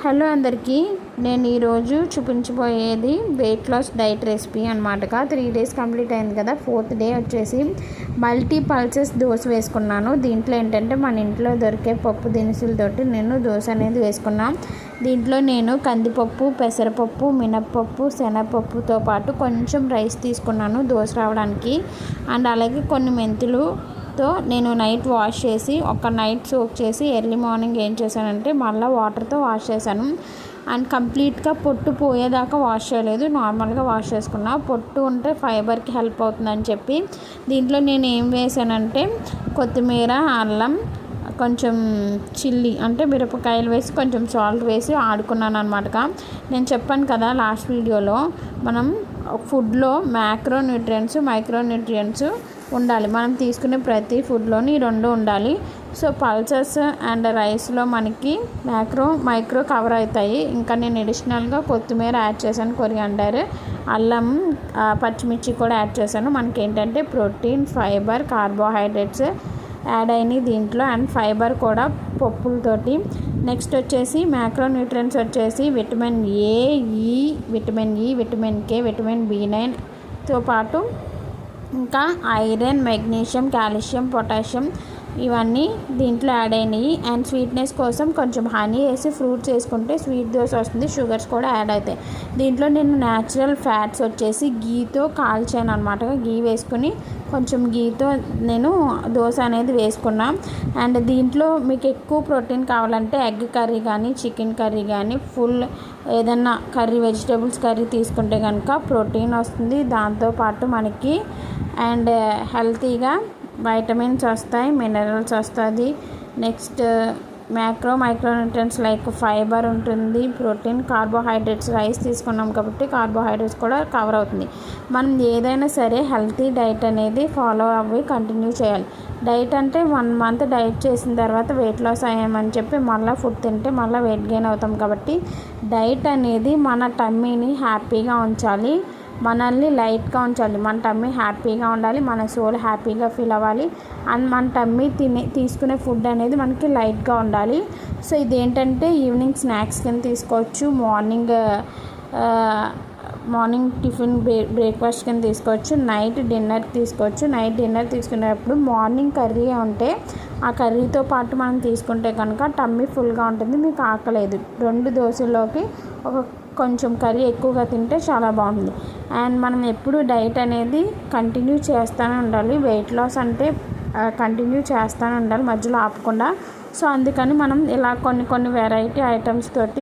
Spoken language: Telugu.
హలో అందరికీ, నేను ఈరోజు చూపించబోయేది వెయిట్ లాస్ డైట్ రెసిపీ అనమాటగా. 3 days కంప్లీట్ అయింది కదా. 4th డే వచ్చేసి మల్టీ పల్సెస్ దోశ వేసుకున్నాను. దీంట్లో ఏంటంటే మన ఇంట్లో దొరికే పప్పు దినుసులతోటి నేను దోశ అనేది వేసుకున్నాను. దీంట్లో నేను కందిపప్పు, పెసరపప్పు, మినప్పప్పు, శనగపప్పుతో పాటు కొంచెం రైస్ తీసుకున్నాను దోశ రావడానికి. అండ్ అలాగే కొన్ని మెంతులుతో నేను నైట్ వాష్ చేసి ఒక నైట్ సోక్ చేసి ఎర్లీ మార్నింగ్ ఏం చేశానంటే మళ్ళీ వాటర్తో వాష్ చేశాను. అండ్ కంప్లీట్గా పొట్టు పోయేదాకా వాష్ చేయలేదు, నార్మల్గా వాష్ చేసుకున్నా. పొట్టు ఉంటే ఫైబర్కి హెల్ప్ అవుతుందని చెప్పి దీంట్లో నేను ఏం వేసానంటే కొత్తిమీర, అల్లం, కొంచెం చిల్లీ అంటే మిరపకాయలు వేసి కొంచెం సాల్ట్ వేసి ఆడుకున్నాను అనమాట. నేను చెప్పాను కదా లాస్ట్ వీడియోలో, మనం ఫుడ్లో మ్యాక్రోన్యూట్రియంట్స్, మైక్రోన్యూట్రియంట్స్ ఉండాలి. మనం తీసుకునే ప్రతి ఫుడ్లోని ఈ రెండు ఉండాలి. సో పల్సెస్ అండ్ రైస్లో మనకి మైక్రో కవర్ అవుతాయి. ఇంకా నేను అడిషనల్గా కొత్తిమీర యాడ్ చేశాను, కొరియాండర్, అల్లం, పచ్చిమిర్చి కూడా యాడ్ చేశాను. మనకి ఏంటంటే ప్రోటీన్, ఫైబర్, కార్బోహైడ్రేట్స్ యాడ్ అయినాయి దీంట్లో. అండ్ ఫైబర్ కూడా పప్పులతోటి. నెక్స్ట్ వచ్చేసి మ్యాక్రోన్యూట్రియంట్స్ వచ్చేసి vitamin A, vitamin E, vitamin K, vitamin B9తో పాటు ఇంకా ఐరన్, మెగ్నీషియం, కాల్షియం, పొటాషియం ఇవన్నీ దీంట్లో యాడ్ అయినాయి. అండ్ స్వీట్నెస్ కోసం కొంచెం హనీ వేసి ఫ్రూట్స్ వేసుకుంటే స్వీట్ దోశ వస్తుంది. షుగర్స్ కూడా యాడ్ అవుతాయి. దీంట్లో నేను న్యాచురల్ ఫ్యాట్స్ వచ్చేసి గీతో కాల్చాను అనమాట. గీ వేసుకుని కొంచెం గీతో నేను దోశ అనేది వేసుకున్నాను. అండ్ దీంట్లో మీకు ఎక్కువ ప్రోటీన్ కావాలంటే ఎగ్ కర్రీ కానీ, చికెన్ కర్రీ కానీ, ఫుల్ ఏదన్నా కర్రీ, వెజిటేబుల్స్ కర్రీ తీసుకుంటే కనుక ప్రోటీన్ వస్తుంది. దాంతోపాటు మనకి అండ్ హెల్తీగా వైటమిన్స్ వస్తాయి, మినరల్స్ వస్తుంది. నెక్స్ట్ మైక్రోన్యూట్రియంట్స్ లైక్ ఫైబర్ ఉంటుంది, ప్రోటీన్, కార్బోహైడ్రేట్స్. రైస్ తీసుకున్నాం కాబట్టి కార్బోహైడ్రేట్స్ కూడా కవర్ అవుతుంది. మనం ఏదైనా సరే హెల్తీ డైట్ అనేది ఫాలో అవ్వి కంటిన్యూ చేయాలి. డైట్ అంటే 1 month డైట్ చేసిన తర్వాత వెయిట్ లాస్ అయ్యామని చెప్పి మళ్ళీ ఫుడ్ తింటే మళ్ళీ వెయిట్ గెయిన్ అవుతాం. కాబట్టి డైట్ అనేది మన టమ్మీని హ్యాపీగా ఉంచాలి, మనల్ని లైట్గా ఉంచాలి. మన టమ్మీ హ్యాపీగా ఉండాలి, మన సోల్ హ్యాపీగా ఫీల్ అవ్వాలి. అండ్ మన టమ్మీ తీసుకునే ఫుడ్ అనేది మనకి లైట్గా ఉండాలి. సో ఇదేంటంటే ఈవినింగ్ స్నాక్స్ కింద తీసుకోవచ్చు, మార్నింగ్ టిఫిన్ బ్రేక్ఫాస్ట్ కింద తీసుకోవచ్చు, నైట్ డిన్నర్ తీసుకోవచ్చు. నైట్ డిన్నర్ తీసుకునేటప్పుడు మార్నింగ్ కర్రీ ఉంటే ఆ కర్రీతో పాటు మనం తీసుకుంటే కనుక టమ్మీ ఫుల్గా ఉంటుంది, మీకు ఆకలేదు. 2 దోశల్లోకి కొంచెం కర్రీ ఎక్కువగా తింటే చాలా బాగుంటుంది. అండ్ మనం ఎప్పుడు డైట్ అనేది కంటిన్యూ చేస్తూనే ఉండాలి. వెయిట్ లాస్ అంటే కంటిన్యూ చేస్తూనే ఉండాలి, మధ్యలో ఆపకుండా. సో అందుకని మనం ఇలా కొన్ని వెరైటీ ఐటమ్స్ తోటి